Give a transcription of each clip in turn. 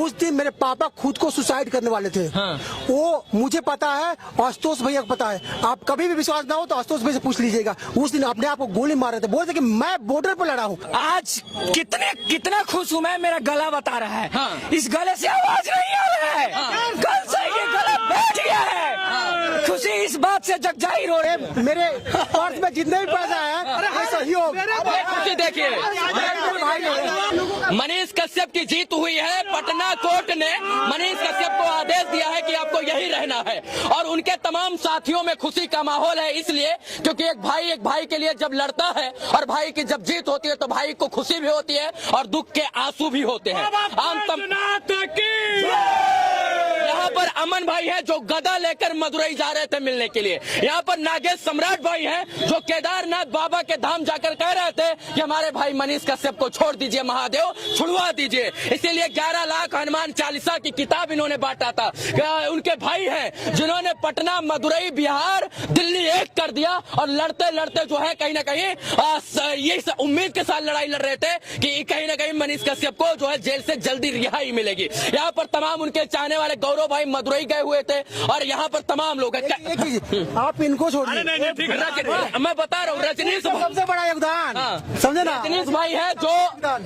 उस दिन मेरे पापा खुद को सुसाइड करने वाले थे। वो मुझे पता है, आशुतोष भैया को पता है। आप कभी भी विश्वास ना हो तो आशुतोष भैया से पूछ लीजिएगा। उस दिन अपने आप को गोली मार रहे थे, बोलते कि मैं बॉर्डर पर लड़ा हूँ। आज कितना खुश हूँ मैं, मेरा गला बता रहा है। इस गले से आवाज नहीं आ रहा है, कल से ये गला बैठ गया है। खुशी इस बात से जग जाहिर हो रहे। मेरे पर्स में जितने भी पैसा है सहयोग। खुशी देखिए, मनीष कश्यप की जीत हुई है। पटना कोर्ट ने मनीष कश्यप को आदेश दिया है कि आपको यही रहना है, और उनके तमाम साथियों में खुशी का माहौल है। इसलिए क्योंकि एक भाई के लिए जब लड़ता है और भाई की जब जीत होती है तो भाई को खुशी भी होती है और दुख के आंसू भी होते हैं। यहाँ पर अमन भाई है जो गदा लेकर मदुरई जा रहे थे मिलने के लिए। यहाँ पर नागेश सम्राट भाई हैं जो केदारनाथ बाबा के धाम जाकर कह रहे थे कि हमारे भाई मनीष कश्यप को छोड़ दीजिए, महादेव छुड़वा दीजिए। इसीलिए 11 लाख हनुमान चालीसा की किताब इन्होंने बांटा था। उनके भाई हैं जिन्होंने पटना, मदुरई, बिहार, दिल्ली एक कर दिया, और लड़ते लड़ते जो है कहीं ना कहीं ये उम्मीद के साथ लड़ाई लड़ रहे थे कि कहीं ना कहीं मनीष कश्यप को जो है जेल से जल्दी रिहाई मिलेगी। यहाँ पर तमाम उनके चाहने वाले गौरव भाई मदुरई गए हुए थे और यहाँ पर तमाम लोग आप इनको छोड़िए, मैं बता रहा हूँ, रजनीश सबसे बड़ा योगदान समझे ना, रजनीश भाई है जो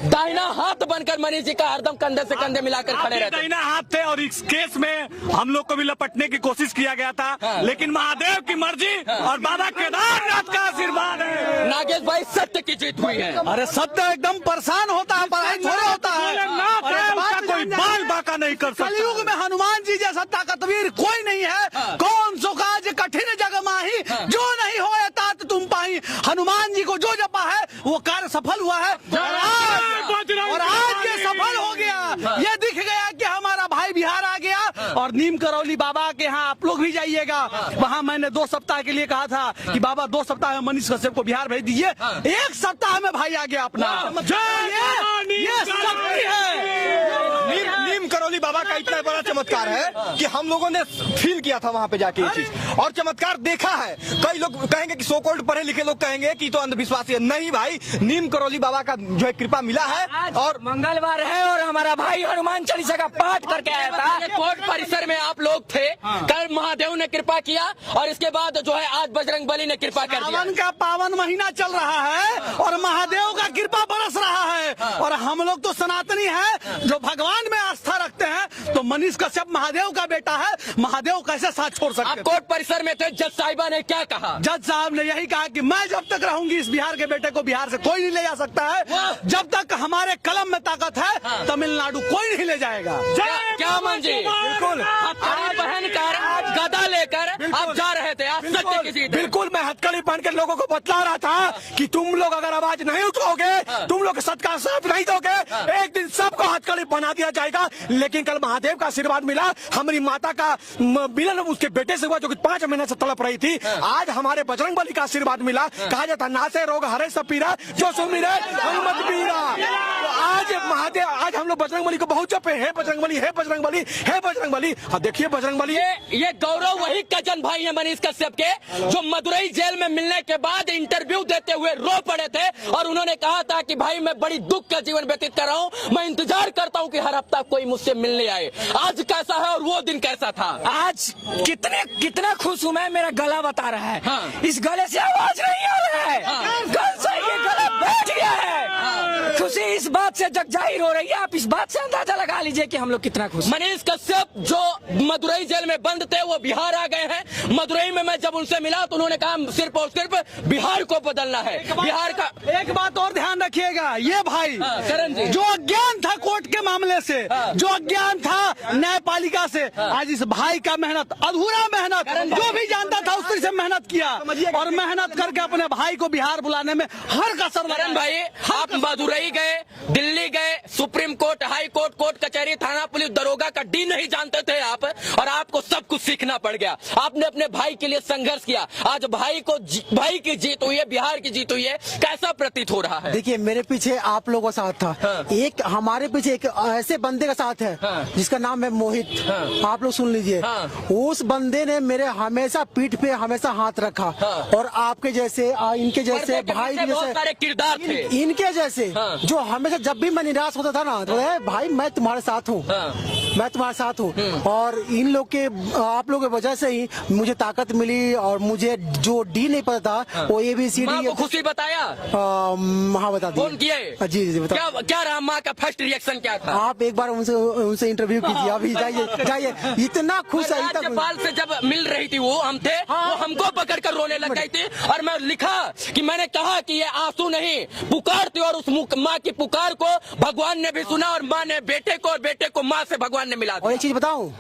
दाहिना हाथ बनकर मनीष जी का हरदम कंधे से कंधे मिलाकर खड़े रहते। दाहिना हाथ थे और इस केस में हम लोग को भी लपटने की कोशिश किया गया था, लेकिन महादेव की मर्जी और बाबा केदारनाथ का आशीर्वाद है। नागेश भाई सत्य की जीत हुई है। अरे सत्य एकदम परेशान होता है, पराई थोड़ा होता है। कोई बाल बाका नहीं कर सकता। कलयुग में हनुमान जी जैसा ताकतवीर कोई नहीं है। कौन सो काज कठिन जग माही, जो नहीं होए तात तुम पाही। हनुमान जी को जो जपा है वो कार्य सफल हुआ है, और आज ये सफल हो गया। ये दिख गया कि हमारा भाई बिहार आ गया। और नीम करौली बाबा के यहाँ आप लोग भी जाइएगा। वहाँ मैंने 2 सप्ताह के लिए कहा था कि बाबा 2 सप्ताह में मनीष कश्यप को बिहार भेज दीजिए। 1 सप्ताह में भाई आ गया अपना। ये शक्ति है। नीम करौली बाबा का इतना बड़ा चमत्कार है कि हम लोगों ने फील किया था वहाँ पे जाके ये चीज, और चमत्कार देखा है। कई लोग कहेंगे कि सो कॉल्ड पढ़े लिखे लोग कहेंगे कि तो अंधविश्वासी है। नहीं भाई, नीम करौली बाबा का जो है कृपा मिला है। और मंगलवार है और हमारा भाई हनुमान चालीसा का पाठ करके आया था। कोर्ट परिसर में आप लोग थे, कल महादेव ने कृपा किया और इसके बाद जो है आज बजरंग बली ने कृपा कर दिया। सावन का पावन महीना चल रहा है और महादेव का कृपा बरस रहा है। और हम लोग तो सनातनी है जो भगवान में आस्था रखते हैं। तो मनीष कश्यप महादेव का बेटा है, महादेव कैसे साथ छोड़ सकते। आप कोर्ट परिसर में थे, जज साहिबा ने क्या कहा? जज साहब ने यही कहा कि मैं जब तक रहूंगी इस बिहार के बेटे को बिहार से कोई नहीं ले जा सकता है। जब तक हमारे कलम में ताकत है तमिलनाडु कोई नहीं ले जाएगा। क्या मन जी, बिल्कुल पहन कर गदा लेकर आप जा रहे थे, आज सत्य की जीत। बिल्कुल, मैं हथकड़ी पहन के लोगों को बतला रहा था कि तुम लोग अगर आवाज नहीं उठाओगे, तुम लोग सत्य का साथ नहीं दोगे, एक दिन सबको हथकड़ी बना दिया जाएगा। लेकिन कल महादेव का आशीर्वाद मिला। हमारी माता का मिलन उसके बेटे से हुआ जो कि 5 महीने से तड़प रही थी। आज हमारे बजरंग बली का आशीर्वाद मिला। कहा जाता नासे रोग हरे सब पीरा, जो सुमिरे हनुमत पीरा। तो आज महादेव, आज हम लोग बजरंग बली को बहुत जपे, है बजरंग बली, है बजरंग बली, है बजरंग बली। अब देखिए बजरंग बली, ये गौरव वही कजन भाई है मनीष कश्यप के, जो मदुरई जेल में मिलने के बाद इंटरव्यू देते हुए रो पड़े थे और उन्होंने कहा था कि भाई मैं बड़ी दुख का जीवन व्यतीत कर रहा हूँ, मैं इंतजार करता हूँ कि हर हफ्ता कोई मुझसे मिलने आए। आज कैसा है और वो दिन कैसा था? आज कितना खुश हूँ मैं, मेरा गला बता रहा है। इस गले से आवाज नहीं आ रहा है, कल से ये गला बैठ गया है। खुशी इस बात से जग जाहिर हो रही है। आप इस बात से अंदाजा लगा लीजिए कि हम लोग कितना खुश। मनीष कश्यप जो मदुरई जेल में बंद थे वो बिहार आ गए हैं। मदुरई में मैं जब उनसे मिला तो उन्होंने कहा सिर्फ और सिर्फ बिहार को बदलना है। बिहार का एक बात और ध्यान रखिएगा, ये भाई करण जी जो अज्ञान था कोर्ट के मामले से, जो अज्ञान था न्यायपालिका से, आज इस भाई का मेहनत, अधूरा मेहनत, जो भी जानता था उस तरह से मेहनत किया और मेहनत करके अपने भाई को बिहार बुलाने में हर कसर। करण भाई, आप मदुरई गए, दिल्ली गए, supreme court, high court, court कचहरी, थाना पुलिस, दरोगा का डी नहीं जानते थे आप, और आपको सब कुछ सीखना पड़ गया। आपने अपने भाई के लिए संघर्ष किया, आज भाई की जीत हुई है, बिहार की जीत हुई है, कैसा प्रतीत हो रहा है? देखिए, मेरे पीछे आप लोगों का साथ था। हाँ। एक हमारे पीछे एक ऐसे बंदे का साथ है। हाँ। जिसका नाम है मोहित। हाँ। आप लोग सुन लीजिए। हाँ। उस बंदे ने मेरे हमेशा पीठ पे हमेशा हाथ रखा। हाँ। और आपके जैसे इनके जैसे भाई के बहुत जैसे सारे किरदार थे। इनके जैसे हाँ। जो हमेशा जब भी मैं निराश होता था ना, तो भाई मैं तुम्हारे साथ हूँ। हाँ। मैं तुम्हारे साथ हूँ। और इन लोग के आप लोगों की वजह से ही मुझे ताकत मिली। और मुझे जो डी नहीं पता था वो ABCD माँ को खुशी बताया? हाँ, बता दिए। फोन किए? जी बताओ। क्या रहा माँ का फर्स्ट रिएक्शन, क्या था? आप एक बार उनसे इंटरव्यू कीजिए। अभी जाइए। इतना खुश है। राज्यपाल से जब मिल रही थी वो हमको पकड़ कर रोने लग गई थी। और मैं लिखा कि मैंने कहा कि ये आंसू नहीं, पुकार थी। और उस माँ की पुकार को भगवान ने भी सुना, और माँ ने बेटे को, और बेटे को माँ से भगवान ने मिला और दिया। एक चीज बताऊं,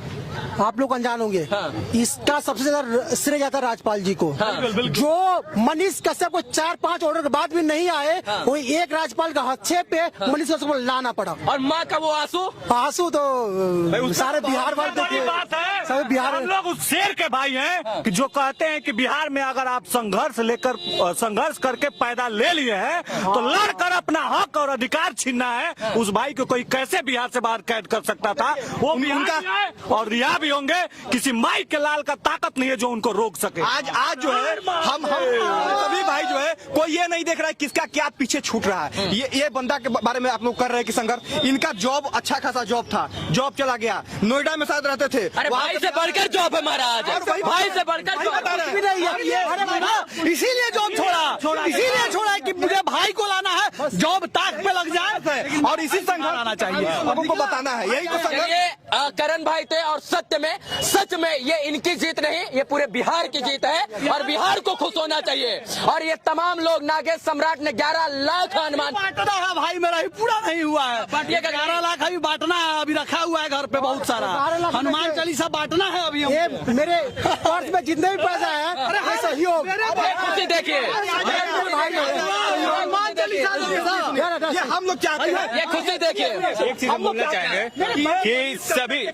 आप लोग अनजान होंगे। हाँ। इसका सबसे ज्यादा श्रेय जाता है राज्यपाल जी को। हाँ। जो मनीष कश्यप को 4-5 ऑर्डर के बाद भी नहीं आए, हाँ। कोई एक राज्यपाल का हस्तक्षेप पे मनीष कश्यप को लाना पड़ा। और माँ का वो आंसू तो सारे बिहार वाले बड़ी बात है। सारे बिहार हम लोग उस शेर के भाई हैं कि जो कहते हैं कि बिहार में अगर आप संघर्ष करके पैदा ले लिए हैं तो लड़कर अपना हक और अधिकार छीनना है। उस भाई को कोई कैसे बिहार से बाहर कैद कर सकता था? वो भी उनका और रिहा भी होंगे। किसी माई के लाल का ताकत नहीं है जो उनको रोक सके। आज जो है हम सभी भाई जो है, कोई ये नहीं देख रहा है किसका क्या पीछे छूट रहा है। ये बंदा के बारे में आप लोग कर रहे हैं कि संघर्ष, इनका जॉब अच्छा खासा जॉब था, जॉब चला गया, नोएडा में शायद रहते थे। अरे भाई से बढ़कर जॉब है महाराज, भाई से बढ़कर इसीलिए जॉब छोड़ा, इसीलिए छोड़ा कि मुझे भाई को लाना है, जॉब ताक पे लग जाए और इसी संघर्ष आना चाहिए। अब उनको बताना है, यही तो संघर्ष। ये करण भाई थे। और सच में ये इनकी जीत नहीं, ये पूरे बिहार की जीत है। और बिहार को खुश होना चाहिए। और ये तमाम लोग, नागेश सम्राट ने 11 लाख अनुमान बांटना है भाई, मेरा ही पूरा नहीं हुआ है। बांटिए का 11 लाख अभी बांटना है, अभी रखा हुआ है घर पे बहुत सारा। हनुमान चालीसा बांटना है अभी। ये मेरे पर्स में जितने भी पैसा है, अरे सहयोग। खुशी देखिए, हनुमान चालीसा ये हम लोग चाहते हैं। ये खुशी देखिए। एक चीज हम बोलना चाहेंगे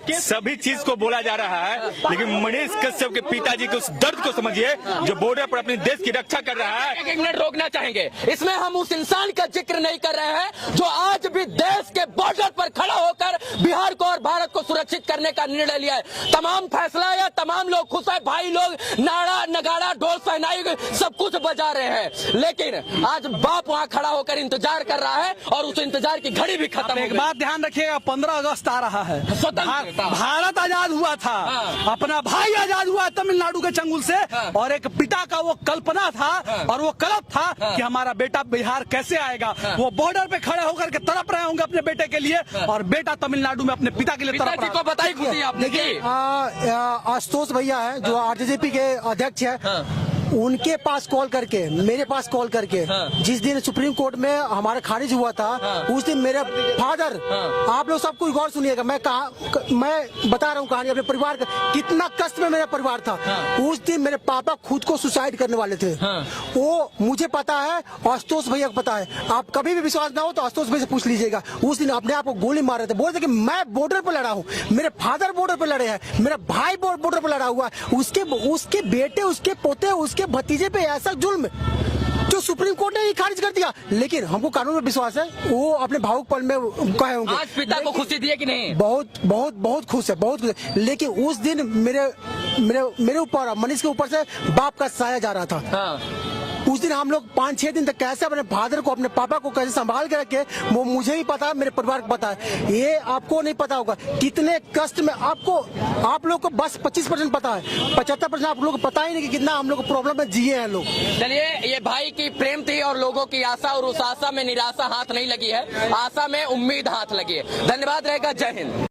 कि सभी चीज को बोला जा रहा है, लेकिन मनीष कश्यप के पिताजी के उस दर्द को समझिए जो बॉर्डर पर अपने देश की रक्षा कर रहा है। एक मिनट रोकना चाहेंगे। इसमें हम उस इंसान का जिक्र नहीं कर रहे हैं जो आज भी देश के बॉर्डर पर खड़ा होकर बिहार को और भारत को सुरक्षित करने का निर्णय लिया है। तमाम फैसला या तमाम लोग खुश है, भाई लोग नारा नगाड़ा ढोल सहनाई सब कुछ बजा रहे हैं। लेकिन आज बाप वहाँ खड़ा होकर इंतजार कर रहा है और उस इंतजार की घड़ी भी खत्म। एक बात ध्यान रखिएगा, 15 अगस्त आ रहा है। स्वतंत्रता, भारत आजाद हुआ था। हाँ। अपना भाई आजाद हुआ तमिलनाडु के चंगुल से। हाँ। और एक पिता का वो कल्पना था। हाँ। और वो कल्प था। हाँ। कि हमारा बेटा बिहार कैसे आएगा। हाँ। वो बॉर्डर पे खड़े होकर के तड़प रहे होंगे अपने बेटे के लिए। हाँ। और बेटा तमिलनाडु में अपने पिता के लिए तड़प पिताजी रहा को बताई खुशी आपने की? आशुतोष भैया है जो RJP के अध्यक्ष है। हाँ। उनके पास कॉल करके, मेरे पास कॉल करके, हाँ। जिस दिन सुप्रीम कोर्ट में हमारा खारिज हुआ था, हाँ। उस दिन मेरे फादर, हाँ। आप लोग सब कुछ गौर सुनिएगा, मैं बता रहा हूँ कहानी अपने परिवार का, कितना कष्ट में मेरा परिवार था। हाँ। उस दिन मेरे पापा खुद को सुसाइड करने वाले थे। हाँ। वो मुझे पता है, आशुतोष भैया को पता है। आप कभी भी विश्वास ना हो तो आशुतोष भैया से पूछ लीजिएगा। उस दिन अपने आप को गोली मार रहे थे, बोल रहे थे कि मैं बॉर्डर पर लड़ा हूँ, मेरे फादर बॉर्डर पर लड़े हैं, मेरा भाई बॉर्डर पर लड़ा हुआ है, उसके बेटे, उसके पोते, उसके भतीजे पे ऐसा जुल्म जो सुप्रीम कोर्ट ने ही खारिज कर दिया। लेकिन हमको कानून में विश्वास है, वो अपने भावुक पल में कहे होंगे। आज पिता को खुशी दी है कि नहीं? बहुत खुश है, बहुत खुश है। लेकिन उस दिन मेरे ऊपर, मनीष के ऊपर से बाप का साया जा रहा था। हाँ। उस दिन हम लोग 5-6 दिन तक कैसे अपने फादर को, अपने पापा को कैसे संभाल के रखे, वो मुझे ही पता है, मेरे परिवार को पता है। ये आपको नहीं पता होगा कितने कष्ट में आप लोग को बस 25% पता है, 75% आप लोग को पता ही नहीं कि कितना हम लोग को प्रॉब्लम में जिए हैं लोग। चलिए, ये भाई की प्रेम थी और लोगों की आशा, और उस आशा में निराशा हाथ नहीं लगी है, आशा में उम्मीद हाथ लगी है। धन्यवाद रहेगा। जय हिंद।